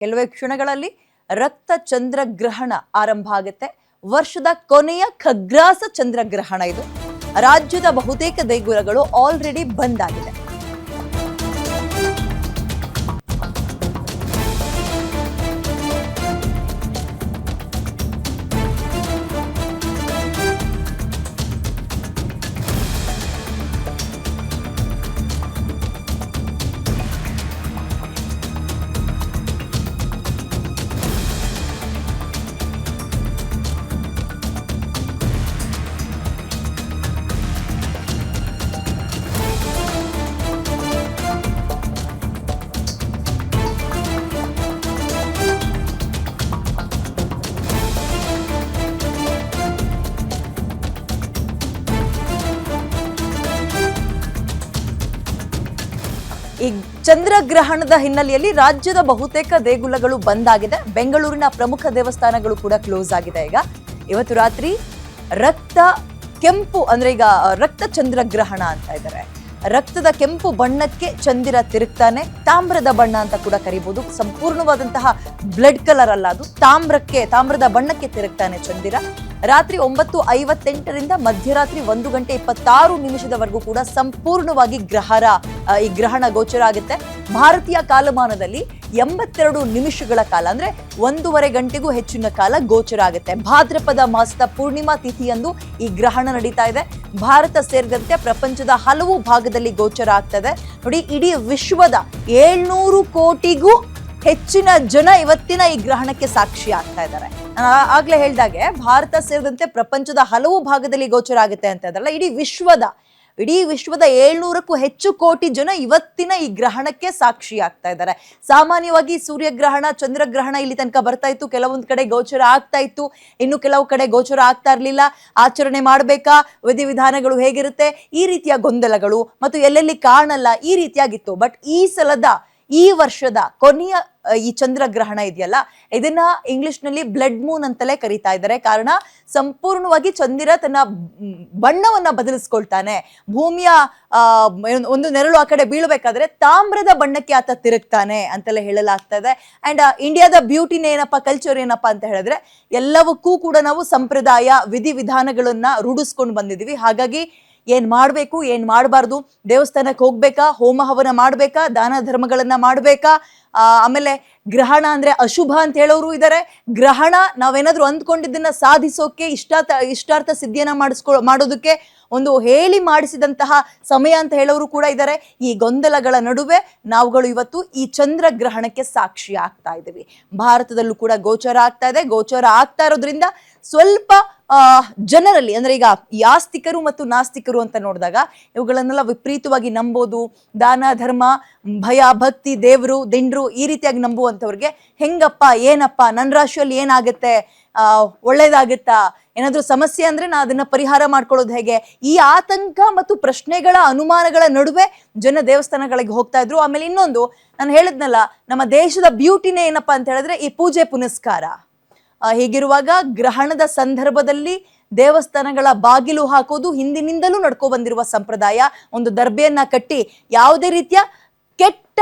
ಕೆಲವೇ ಕ್ಷಣಗಳಲ್ಲಿ ರಕ್ತ ಚಂದ್ರಗ್ರಹಣ ಆರಂಭ ಆಗುತ್ತೆ. ವರ್ಷದ ಕೊನೆಯ ಖಗ್ರಾಸ ಚಂದ್ರಗ್ರಹಣ ಇದು. ರಾಜ್ಯದ ಬಹುತೇಕ ದೇಗುಲಗಳು ಆಲ್ರೆಡಿ ಬಂದ್ ಆಗಿದೆ. ಈ ಚಂದ್ರಗ್ರಹಣದ ಹಿನ್ನೆಲೆಯಲ್ಲಿ ರಾಜ್ಯದ ಬಹುತೇಕ ದೇಗುಲಗಳು ಬಂದ್ ಆಗಿದೆ. ಬೆಂಗಳೂರಿನ ಪ್ರಮುಖ ದೇವಸ್ಥಾನಗಳು ಕೂಡ ಕ್ಲೋಸ್ ಆಗಿದೆ. ಇವತ್ತು ರಾತ್ರಿ ಕೆಂಪು ಅಂದ್ರೆ ಈಗ ರಕ್ತ ಚಂದ್ರಗ್ರಹಣ ಅಂತ ಇದ್ದಾರೆ. ರಕ್ತದ ಕೆಂಪು ಬಣ್ಣಕ್ಕೆ ಚಂದಿರ ತಿರುಗ್ತಾನೆ. ತಾಮ್ರದ ಬಣ್ಣ ಅಂತ ಕೂಡ ಕರಿಬಹುದು. ಸಂಪೂರ್ಣವಾದಂತಹ ಬ್ಲಡ್ ಕಲರ್ ಅಲ್ಲ, ಅದು ತಾಮ್ರದ ಬಣ್ಣಕ್ಕೆ ತಿರುಗ್ತಾನೆ ಚಂದಿರ. ರಾತ್ರಿ 9:58 ಮಧ್ಯರಾತ್ರಿ 1:26 ಕೂಡ ಸಂಪೂರ್ಣವಾಗಿ ಈ ಗ್ರಹಣ ಗೋಚರ ಆಗುತ್ತೆ. ಭಾರತೀಯ ಕಾಲಮಾನದಲ್ಲಿ 82 ನಿಮಿಷಗಳ ಕಾಲ ಅಂದ್ರೆ 1.5 ಗಂಟೆಗೂ ಹೆಚ್ಚಿನ ಕಾಲ ಗೋಚರ ಆಗುತ್ತೆ. ಭಾದ್ರಪದ ಮಾಸದ ಪೂರ್ಣಿಮಾ ತಿಥಿಯಂದು ಈ ಗ್ರಹಣ ನಡೀತಾ ಇದೆ. ಭಾರತ ಸೇರಿದಂತೆ ಪ್ರಪಂಚದ ಹಲವು ಭಾಗದಲ್ಲಿ ಗೋಚರ ಆಗ್ತದೆ. ನೋಡಿ, ಇಡೀ ವಿಶ್ವದ 700 ಕೋಟಿಗೂ ಹೆಚ್ಚಿನ ಜನ ಇವತ್ತಿನ ಈ ಗ್ರಹಣಕ್ಕೆ ಸಾಕ್ಷಿ ಆಗ್ತಾ ಇದ್ದಾರೆ. ನಾನು ಆಗ್ಲೇ ಹೇಳ್ದಾಗೆ ಭಾರತ ಸೇರಿದಂತೆ ಪ್ರಪಂಚದ ಹಲವು ಭಾಗದಲ್ಲಿ ಗೋಚರ ಆಗುತ್ತೆ ಅಂತ ಇದ್ರಲ್ಲ, ಇಡೀ ವಿಶ್ವದ 700ಕ್ಕೂ ಹೆಚ್ಚು ಕೋಟಿ ಜನ ಇವತ್ತಿನ ಈ ಗ್ರಹಣಕ್ಕೆ ಸಾಕ್ಷಿ ಆಗ್ತಾ ಇದ್ದಾರೆ. ಸಾಮಾನ್ಯವಾಗಿ ಸೂರ್ಯಗ್ರಹಣ, ಚಂದ್ರಗ್ರಹಣ ಇಲ್ಲಿ ತನಕ ಬರ್ತಾ ಇತ್ತು. ಕೆಲವೊಂದು ಕಡೆ ಗೋಚರ ಆಗ್ತಾ ಇತ್ತು, ಇನ್ನು ಕೆಲವು ಕಡೆ ಗೋಚರ ಆಗ್ತಾ ಇರ್ಲಿಲ್ಲ. ಆಚರಣೆ ಮಾಡ್ಬೇಕಾ, ವಿಧಿವಿಧಾನಗಳು ಹೇಗಿರುತ್ತೆ, ಈ ರೀತಿಯ ಗೊಂದಲಗಳು ಮತ್ತು ಎಲ್ಲೆಲ್ಲಿ ಕಾಣಲ್ಲ, ಈ ರೀತಿಯಾಗಿತ್ತು. ಬಟ್ ಈ ವರ್ಷದ ಕೊನೆಯ ಈ ಚಂದ್ರಗ್ರಹಣ ಇದೆಯಲ್ಲ, ಇದನ್ನ ಇಂಗ್ಲಿಷ್ ನಲ್ಲಿ ಬ್ಲಡ್ ಮೂನ್ ಅಂತಲೇ ಕರೀತಾ ಇದ್ದಾರೆ. ಕಾರಣ ಸಂಪೂರ್ಣವಾಗಿ ಚಂದಿರ ತನ್ನ ಬಣ್ಣವನ್ನ ಬದಲಿಸ್ಕೊಳ್ತಾನೆ. ಭೂಮಿಯ ಒಂದು ನೆರಳು ಆ ಕಡೆ ಬೀಳ್ಬೇಕಾದ್ರೆ ತಾಮ್ರದ ಬಣ್ಣಕ್ಕೆ ಆತ ತಿರುಗ್ತಾನೆ ಅಂತಲೇ ಹೇಳಲಾಗ್ತಾ ಇದೆ. ಅಂಡ್ ಇಂಡಿಯಾದ ಬ್ಯೂಟಿನೇ ಏನಪ್ಪಾ, ಕಲ್ಚರ್ ಏನಪ್ಪಾ ಅಂತ ಹೇಳಿದ್ರೆ, ಎಲ್ಲವಕ್ಕೂ ಕೂಡ ನಾವು ಸಂಪ್ರದಾಯ ವಿಧಿವಿಧಾನಗಳನ್ನ ರೂಢಿಸ್ಕೊಂಡು ಬಂದಿದೀವಿ. ಹಾಗಾಗಿ ಏನ್ ಮಾಡ್ಬೇಕು, ಏನ್ ಮಾಡಬಾರ್ದು, ದೇವಸ್ಥಾನಕ್ಕೆ ಹೋಗ್ಬೇಕಾ, ಹೋಮ ಹವನ ಮಾಡ್ಬೇಕಾ, ದಾನ ಧರ್ಮಗಳನ್ನ ಮಾಡ್ಬೇಕಾ, ಆಮೇಲೆ ಗ್ರಹಣ ಅಂದ್ರೆ ಅಶುಭ ಅಂತ ಹೇಳೋರು ಇದ್ದಾರೆ. ಗ್ರಹಣ ನಾವೇನಾದ್ರೂ ಅಂದ್ಕೊಂಡಿದ್ದನ್ನ ಸಾಧಿಸೋಕೆ, ಇಷ್ಟಾರ್ಥ ಸಿದ್ಧಿಯನ್ನ ಮಾಡೋದಕ್ಕೆ ಒಂದು ಹೇಳಿ ಮಾಡಿಸಿದಂತಹ ಸಮಯ ಅಂತ ಹೇಳೋರು ಕೂಡ ಇದ್ದಾರೆ. ಈ ಗೊಂದಲಗಳ ನಡುವೆ ನಾವುಗಳು ಇವತ್ತು ಈ ಚಂದ್ರಗ್ರಹಣಕ್ಕೆ ಸಾಕ್ಷಿ ಆಗ್ತಾ ಇದ್ದೀವಿ. ಭಾರತದಲ್ಲೂ ಕೂಡ ಗೋಚರ ಆಗ್ತಾ ಇದೆ. ಗೋಚರ ಆಗ್ತಾ ಇರೋದ್ರಿಂದ ಸ್ವಲ್ಪ ಜನರಲ್ಲಿ ಅಂದ್ರೆ ಈಗ ಈ ಆಸ್ತಿಕರು ಮತ್ತು ನಾಸ್ತಿಕರು ಅಂತ ನೋಡಿದಾಗ ಇವುಗಳನ್ನೆಲ್ಲ ವಿಪರೀತವಾಗಿ ನಂಬೋದು, ದಾನ ಧರ್ಮ, ಭಯ ಭಕ್ತಿ, ದೇವರು ದಿಂಡ್ರು ಈ ರೀತಿಯಾಗಿ ನಂಬುವಂಥವ್ರಿಗೆ ಹೆಂಗಪ್ಪ, ಏನಪ್ಪ, ನನ್ನ ರಾಶಿಯಲ್ಲಿ ಏನಾಗುತ್ತೆ, ಒಳ್ಳೇದಾಗುತ್ತಾ, ಏನಾದ್ರೂ ಸಮಸ್ಯೆ ಅಂದ್ರೆ ನಾ ಅದನ್ನ ಪರಿಹಾರ ಮಾಡ್ಕೊಳ್ಳೋದು ಹೇಗೆ, ಈ ಆತಂಕ ಮತ್ತು ಪ್ರಶ್ನೆಗಳ ಅನುಮಾನಗಳ ನಡುವೆ ಜನ ದೇವಸ್ಥಾನಗಳಿಗೆ ಹೋಗ್ತಾ ಇದ್ರು. ಆಮೇಲೆ ಇನ್ನೊಂದು ನಾನು ಹೇಳಿದ್ನಲ್ಲ, ನಮ್ಮ ದೇಶದ ಬ್ಯೂಟಿನೇ ಏನಪ್ಪಾ ಅಂತ ಹೇಳಿದ್ರೆ ಈ ಪೂಜೆ ಪುನಸ್ಕಾರ. ಹೀಗಿರುವಾಗ ಗ್ರಹಣದ ಸಂದರ್ಭದಲ್ಲಿ ದೇವಸ್ಥಾನಗಳ ಬಾಗಿಲು ಹಾಕೋದು ಹಿಂದಿನಿಂದಲೂ ನಡ್ಕೊ ಬಂದಿರುವ ಸಂಪ್ರದಾಯ. ಒಂದು ದರ್ಬೆಯನ್ನ ಕಟ್ಟಿ ಯಾವುದೇ ರೀತಿಯ ಕೆಟ್ಟ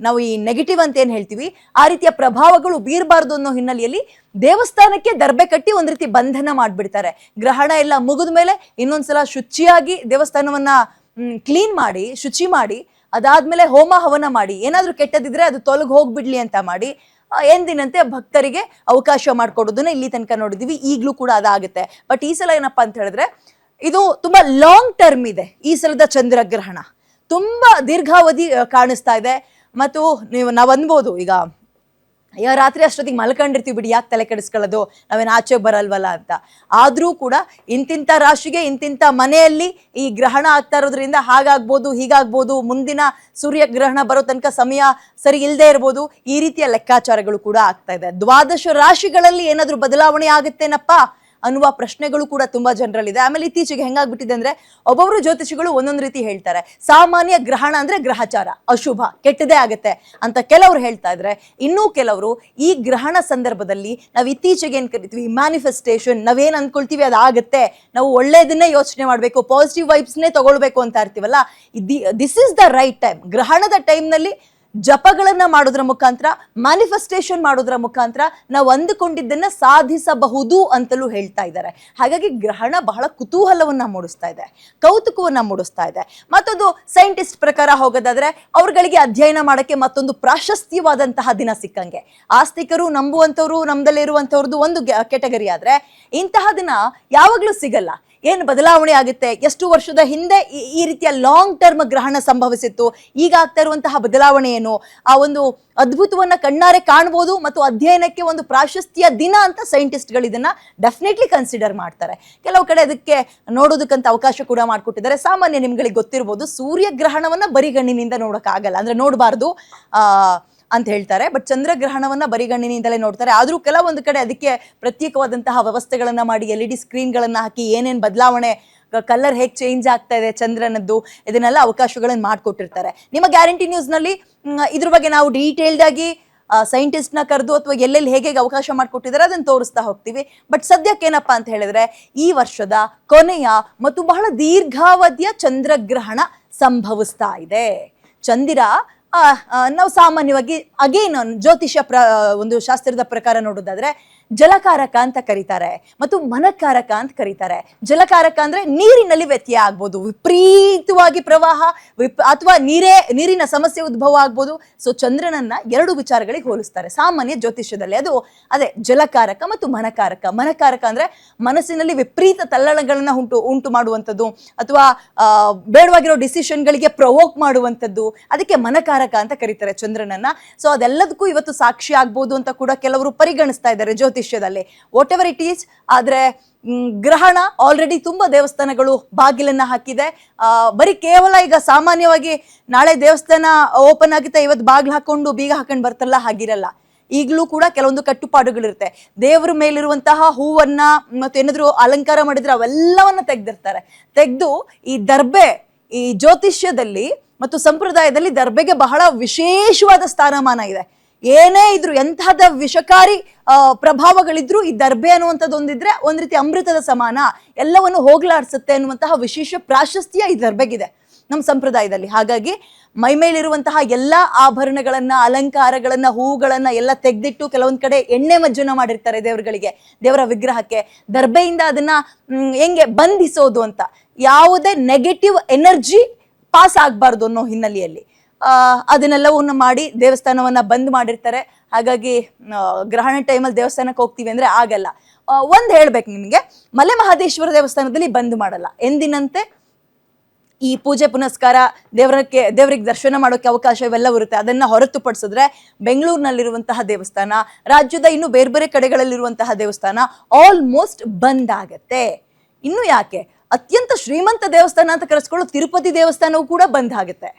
ನಾವು ಈ ನೆಗೆಟಿವ್ ಅಂತ ಏನ್ ಹೇಳ್ತೀವಿ, ಆ ರೀತಿಯ ಪ್ರಭಾವಗಳು ಬೀರಬಾರ್ದು ಅನ್ನೋ ಹಿನ್ನೆಲೆಯಲ್ಲಿ ದೇವಸ್ಥಾನಕ್ಕೆ ದರ್ಬೆ ಕಟ್ಟಿ ಒಂದ್ ರೀತಿ ಬಂಧನ ಮಾಡ್ಬಿಡ್ತಾರೆ. ಗ್ರಹಣ ಎಲ್ಲ ಮುಗಿದ ಮೇಲೆ ಇನ್ನೊಂದ್ಸಲ ಶುಚಿಯಾಗಿ ದೇವಸ್ಥಾನವನ್ನ ಕ್ಲೀನ್ ಮಾಡಿ, ಶುಚಿ ಮಾಡಿ, ಅದಾದ್ಮೇಲೆ ಹೋಮ ಹವನ ಮಾಡಿ, ಏನಾದ್ರೂ ಕೆಟ್ಟದಿದ್ರೆ ಅದು ತೊಲಗಿ ಹೋಗ್ಬಿಡ್ಲಿ ಅಂತ ಮಾಡಿ ಎಂದಿನಂತೆ ಭಕ್ತರಿಗೆ ಅವಕಾಶ ಮಾಡ್ಕೊಡೋದನ್ನ ಇಲ್ಲಿ ತನಕ ನೋಡಿದೀವಿ. ಈಗ್ಲೂ ಕೂಡ ಅದಾಗುತ್ತೆ. ಬಟ್ ಈ ಸಲ ಏನಪ್ಪಾ ಅಂತ ಹೇಳಿದ್ರೆ, ಇದು ತುಂಬಾ ಲಾಂಗ್ ಟರ್ಮ್ ಇದೆ. ಈ ಸಲದ ಚಂದ್ರಗ್ರಹಣ ತುಂಬಾ ದೀರ್ಘಾವಧಿ ಕಾಣಿಸ್ತಾ ಇದೆ. ಮತ್ತು ನಾವ್ ಅನ್ಬೋದು, ಈಗ ರಾತ್ರಿ ಅಷ್ಟೊತ್ತಿಗೆ ಮಲ್ಕೊಂಡಿರ್ತೀವಿ ಬಿಡಿ, ಯಾಕೆ ತಲೆ ಕೆಡಿಸ್ಕೊಳ್ಳೋದು, ನಾವೇನು ಆಚೆ ಬರಲ್ವಲ್ಲ ಅಂತ. ಆದ್ರೂ ಕೂಡ ಇಂತಿಂತ ರಾಶಿಗೆ ಇಂತಿಂತ ಮನೆಯಲ್ಲಿ ಈ ಗ್ರಹಣ ಆಗ್ತಾ ಇರೋದ್ರಿಂದ ಹಾಗಾಗ್ಬೋದು, ಹೀಗಾಗ್ಬೋದು, ಮುಂದಿನ ಸೂರ್ಯಗ್ರಹಣ ಬರೋ ತನಕ ಸಮಯ ಸರಿ ಇಲ್ಲದೆ ಇರ್ಬೋದು, ಈ ರೀತಿಯ ಲೆಕ್ಕಾಚಾರಗಳು ಕೂಡ ಆಗ್ತಾ ಇದೆ. 12 ರಾಶಿಗಳಲ್ಲಿ ಏನಾದ್ರೂ ಬದಲಾವಣೆ ಆಗುತ್ತೇನಪ್ಪಾ ಅನ್ನುವ ಪ್ರಶ್ನೆಗಳು ಕೂಡ ತುಂಬಾ ಜನರಲ್ಲಿದೆ. ಆಮೇಲೆ ಇತ್ತೀಚೆಗೆ ಹೆಂಗಾಗ್ಬಿಟ್ಟಿದೆ ಅಂದ್ರೆ, ಒಬ್ಬೊಬ್ರು ಜ್ಯೋತಿಷಿಗಳು ಒಂದೊಂದು ರೀತಿ ಹೇಳ್ತಾರೆ. ಸಾಮಾನ್ಯ ಗ್ರಹಣ ಅಂದ್ರೆ ಗ್ರಹಚಾರ, ಅಶುಭ, ಕೆಟ್ಟದೇ ಆಗುತ್ತೆ ಅಂತ ಕೆಲವರು ಹೇಳ್ತಾ ಇದ್ರೆ, ಇನ್ನೂ ಕೆಲವರು ಈ ಗ್ರಹಣ ಸಂದರ್ಭದಲ್ಲಿ ನಾವು ಇತ್ತೀಚೆಗೆ ಏನ್ ಕರಿತೀವಿ ಮ್ಯಾನಿಫೆಸ್ಟೇಷನ್, ನಾವೇನ್ ಅನ್ಕೊಳ್ತೀವಿ ಅದಾಗತ್ತೆ, ನಾವು ಒಳ್ಳೇದನ್ನೇ ಯೋಚನೆ ಮಾಡ್ಬೇಕು, ಪಾಸಿಟಿವ್ ವೈಬ್ಸ್ನೇ ತಗೊಳ್ಬೇಕು ಅಂತ ಇರ್ತೀವಲ್ಲ, this is the right time. ಗ್ರಹಣದ ಟೈಮ್ನಲ್ಲಿ ಜಪಗಳನ್ನ ಮಾಡೋದ್ರ ಮುಖಾಂತರ, ಮ್ಯಾನಿಫೆಸ್ಟೇಷನ್ ಮಾಡೋದ್ರ ಮುಖಾಂತರ ನಾವು ಅಂದುಕೊಂಡಿದ್ದನ್ನ ಸಾಧಿಸಬಹುದು ಅಂತಲೂ ಹೇಳ್ತಾ ಇದ್ದಾರೆ. ಹಾಗಾಗಿ ಗ್ರಹಣ ಬಹಳ ಕುತೂಹಲವನ್ನ ಮೂಡಿಸ್ತಾ ಇದೆ, ಕೌತುಕವನ್ನ ಮೂಡಿಸ್ತಾ ಇದೆ. ಮತ್ತೊಂದು ಸೈಂಟಿಸ್ಟ್ ಪ್ರಕಾರ ಹೋಗೋದಾದ್ರೆ ಅವ್ರಗಳಿಗೆ ಅಧ್ಯಯನ ಮಾಡಕ್ಕೆ ಮತ್ತೊಂದು ಪ್ರಾಶಸ್ತ್ಯವಾದಂತಹ ದಿನ ಸಿಕ್ಕಂಗೆ. ಆಸ್ತಿಕರು ನಂಬುವಂಥವ್ರು, ನಮ್ದಲ್ಲೇ ಇರುವಂಥವ್ರದ್ದು ಒಂದು ಕೆಟಗರಿ ಆದ್ರೆ, ಇಂತಹ ದಿನ ಯಾವಾಗ್ಲೂ ಸಿಗಲ್ಲ. ಏನು ಬದಲಾವಣೆ ಆಗುತ್ತೆ, ಎಷ್ಟು ವರ್ಷದ ಹಿಂದೆ ಈ ರೀತಿಯ ಲಾಂಗ್ ಟರ್ಮ್ ಗ್ರಹಣ ಸಂಭವಿಸಿತ್ತು, ಈಗ ಆಗ್ತಾ ಇರುವಂತಹ ಬದಲಾವಣೆ ಏನು, ಆ ಒಂದು ಅದ್ಭುತವನ್ನ ಕಣ್ಣಾರೆ ಕಾಣ್ಬೋದು ಮತ್ತು ಅಧ್ಯಯನಕ್ಕೆ ಒಂದು ಪ್ರಾಶಸ್ತ್ಯ ದಿನ ಅಂತ ಸೈಂಟಿಸ್ಟ್ಗಳು ಇದನ್ನ ಡೆಫಿನೆಟ್ಲಿ ಕನ್ಸಿಡರ್ ಮಾಡ್ತಾರೆ. ಕೆಲವು ಕಡೆ ಅದಕ್ಕೆ ನೋಡೋದಕ್ಕಂತ ಅವಕಾಶ ಕೂಡ ಮಾಡಿಕೊಟ್ಟಿದ್ದಾರೆ. ಸಾಮಾನ್ಯ ನಿಮ್ಗಳಿಗೆ ಗೊತ್ತಿರ್ಬೋದು, ಸೂರ್ಯಗ್ರಹಣವನ್ನ ಬರಿಗಣ್ಣಿನಿಂದ ನೋಡೋಕ್ಕಾಗಲ್ಲ, ಅಂದ್ರೆ ನೋಡಬಾರ್ದು ಅಂತ ಹೇಳ್ತಾರೆ. ಬಟ್ ಚಂದ್ರಗ್ರಹಣವನ್ನ ಬರಿಗಣ್ಣಿನಿಂದಲೇ ನೋಡ್ತಾರೆ. ಆದ್ರೂ ಕೆಲವೊಂದು ಕಡೆ ಅದಕ್ಕೆ ಪ್ರತ್ಯೇಕವಾದಂತಹ ವ್ಯವಸ್ಥೆಗಳನ್ನ ಮಾಡಿ, LED ಸ್ಕ್ರೀನ್ಗಳನ್ನ ಹಾಕಿ ಏನೇನ್ ಬದಲಾವಣೆ, ಕಲರ್ ಹೇಗೆ ಚೇಂಜ್ ಆಗ್ತಾ ಇದೆ ಚಂದ್ರನದ್ದು, ಇದನ್ನೆಲ್ಲ ಅವಕಾಶಗಳನ್ನ ಮಾಡಿಕೊಟ್ಟಿರ್ತಾರೆ. ನಿಮ್ಮ ಗ್ಯಾರಂಟಿ ನ್ಯೂಸ್ ನಲ್ಲಿ ಇದ್ರ ಬಗ್ಗೆ ನಾವು ಡೀಟೇಲ್ಡ್ ಆಗಿ ಸೈಂಟಿಸ್ಟ್ ನ ಕರೆದು ಅಥವಾ ಎಲ್ಲೆಲ್ಲಿ ಹೇಗೆ ಅವಕಾಶ ಮಾಡಿಕೊಟ್ಟಿದ್ದಾರೆ ಅದನ್ನ ತೋರಿಸ್ತಾ ಹೋಗ್ತೀವಿ. ಬಟ್ ಸದ್ಯಕ್ಕೆ ಏನಪ್ಪಾ ಅಂತ ಹೇಳಿದ್ರೆ, ಈ ವರ್ಷದ ಕೊನೆಯ ಮತ್ತು ಬಹಳ ದೀರ್ಘಾವಧಿಯ ಚಂದ್ರಗ್ರಹಣ ಸಂಭವಿಸ್ತಾ ಇದೆ. ಚಂದಿರ ನಾವು ಸಾಮಾನ್ಯವಾಗಿ ಅಗೇನ್ ಜ್ಯೋತಿಷ್ಯ ಒಂದು ಶಾಸ್ತ್ರದ ಪ್ರಕಾರ ನೋಡೋದಾದ್ರೆ ಜಲಕಾರಕ ಅಂತ ಕರೀತಾರೆ ಮತ್ತು ಮನಕಾರಕ ಅಂತ ಕರೀತಾರೆ. ಜಲಕಾರಕ ಅಂದ್ರೆ ನೀರಿನಲ್ಲಿ ವ್ಯತ್ಯಯ ಆಗ್ಬೋದು, ವಿಪರೀತವಾಗಿ ಪ್ರವಾಹ ಅಥವಾ ನೀರಿನ ಸಮಸ್ಯೆ ಉದ್ಭವ ಆಗ್ಬೋದು. ಸೊ ಚಂದ್ರನನ್ನ ಎರಡು ವಿಚಾರಗಳಿಗೆ ಹೋಲಿಸ್ತಾರೆ ಸಾಮಾನ್ಯ ಜ್ಯೋತಿಷ್ಯದಲ್ಲಿ. ಅದೇ ಜಲಕಾರಕ ಮತ್ತು ಮನಕಾರಕ. ಮನಕಾರಕ ಅಂದ್ರೆ ಮನಸ್ಸಿನಲ್ಲಿ ವಿಪರೀತ ತಲ್ಲಣಗಳನ್ನ ಉಂಟು ಮಾಡುವಂಥದ್ದು ಅಥವಾ ಬೇಡವಾಗಿರೋ ಡಿಸಿಷನ್ಗಳಿಗೆ ಪ್ರವೋಕ್ ಮಾಡುವಂಥದ್ದು, ಅದಕ್ಕೆ ಮನಕಾರಕ ಅಂತ ಕರೀತಾರೆ ಚಂದ್ರನನ್ನ. ಸೊ ಅದೆಲ್ಲದಕ್ಕೂ ಇವತ್ತು ಸಾಕ್ಷಿ ಆಗ್ಬೋದು ಅಂತ ಕೂಡ ಕೆಲವರು ಪರಿಗಣಿಸ್ತಾ ಇದ್ದಾರೆ ಜ್ಯೋತಿಷ್ಯದಲ್ಲಿ. ವಾಟ್ ಎವರ್ ಇಟ್ ಈಸ್, ಆದ್ರೆ ಗ್ರಹಣ ಆಲ್ರೆಡಿ ತುಂಬಾ ದೇವಸ್ಥಾನಗಳು ಬಾಗಿಲನ್ನ ಹಾಕಿದೆ. ಬರೀ ಕೇವಲ ಈಗ ಸಾಮಾನ್ಯವಾಗಿ ನಾಳೆ ದೇವಸ್ಥಾನ ಓಪನ್ ಆಗುತ್ತೆ, ಇವತ್ತು ಬಾಗಿಲು ಹಾಕೊಂಡು ಬೀಗ ಹಾಕೊಂಡು ಬರ್ತಾರಲ್ಲ, ಹಾಗಿರಲ್ಲ. ಈಗಲೂ ಕೂಡ ಕೆಲವೊಂದು ಕಟ್ಟುಪಾಡುಗಳಿರುತ್ತೆ. ದೇವರ ಮೇಲಿರುವಂತಹ ಹೂವನ್ನ ಮತ್ತು ಏನಾದ್ರು ಅಲಂಕಾರ ಮಾಡಿದ್ರೆ ಅವೆಲ್ಲವನ್ನ ತೆಗೆದಿರ್ತಾರೆ. ತೆಗೆದು ಈ ದರ್ಬೆ, ಈ ಜ್ಯೋತಿಷ್ಯದಲ್ಲಿ ಮತ್ತು ಸಂಪ್ರದಾಯದಲ್ಲಿ ದರ್ಬೆಗೆ ಬಹಳ ವಿಶೇಷವಾದ ಸ್ಥಾನಮಾನ ಇದೆ. ಏನೇ ಇದ್ರು, ಎಂತಹದ ವಿಷಕಾರಿ ಪ್ರಭಾವಗಳಿದ್ರು ಈ ದರ್ಬೆ ಅನ್ನುವಂಥದ್ದು ಒಂದಿದ್ರೆ ಒಂದ್ ರೀತಿ ಅಮೃತದ ಸಮಾನ, ಎಲ್ಲವನ್ನು ಹೋಗ್ಲಾಡ್ಸುತ್ತೆ ಅನ್ನುವಂತಹ ವಿಶೇಷ ಪ್ರಾಶಸ್ತ್ಯ ಈ ದರ್ಬೆಗಿದೆ ನಮ್ಮ ಸಂಪ್ರದಾಯದಲ್ಲಿ. ಹಾಗಾಗಿ ಮೈಮೇಲಿರುವಂತಹ ಎಲ್ಲಾ ಆಭರಣಗಳನ್ನ, ಅಲಂಕಾರಗಳನ್ನ, ಹೂಗಳನ್ನ ಎಲ್ಲ ತೆಗೆದಿಟ್ಟು ಕೆಲವೊಂದ್ ಕಡೆ ಎಣ್ಣೆ ಮಜ್ಜನ ಮಾಡಿರ್ತಾರೆ ದೇವರುಗಳಿಗೆ, ದೇವರ ವಿಗ್ರಹಕ್ಕೆ. ದರ್ಬೆಯಿಂದ ಅದನ್ನ ಹೆಂಗೆ ಬಂಧಿಸೋದು ಅಂತ, ಯಾವುದೇ ನೆಗೆಟಿವ್ ಎನರ್ಜಿ ಪಾಸ್ ಆಗ್ಬಾರ್ದು ಅನ್ನೋ ಹಿನ್ನೆಲೆಯಲ್ಲಿ ಅದನ್ನೆಲ್ಲವನ್ನ ಮಾಡಿ ದೇವಸ್ಥಾನವನ್ನ ಬಂದ್ ಮಾಡಿರ್ತಾರೆ. ಹಾಗಾಗಿ ಗ್ರಹಣ ಟೈಮಲ್ಲಿ ದೇವಸ್ಥಾನಕ್ಕೆ ಹೋಗ್ತೀವಿ ಅಂದ್ರೆ ಆಗಲ್ಲ. ಒಂದ್ ಹೇಳ್ಬೇಕು ನಿಮಗೆ, ಮಲೆ ಮಹದೇಶ್ವರ ದೇವಸ್ಥಾನದಲ್ಲಿ ಬಂದ್ ಮಾಡಲ್ಲ. ಎಂದಿನಂತೆ ಈ ಪೂಜೆ ಪುನಸ್ಕಾರ, ದೇವರಿಗೆ ದರ್ಶನ ಮಾಡೋಕೆ ಅವಕಾಶ ಇವೆಲ್ಲವೂ ಇರುತ್ತೆ. ಅದನ್ನ ಹೊರತುಪಡಿಸಿದ್ರೆ ಬೆಂಗಳೂರಿನಲ್ಲಿರುವಂತಹ ದೇವಸ್ಥಾನ, ರಾಜ್ಯದ ಇನ್ನು ಬೇರೆ ಬೇರೆ ಕಡೆಗಳಲ್ಲಿರುವಂತಹ ದೇವಸ್ಥಾನ ಆಲ್ಮೋಸ್ಟ್ ಬಂದ್ ಆಗತ್ತೆ. ಇನ್ನು ಯಾಕೆ, ಅತ್ಯಂತ ಶ್ರೀಮಂತ ದೇವಸ್ಥಾನ ಅಂತ ಕರೆಸ್ಕೊಳ್ಳೋ ತಿರುಪತಿ ದೇವಸ್ಥಾನವೂ ಕೂಡ ಬಂದ್ ಆಗುತ್ತೆ.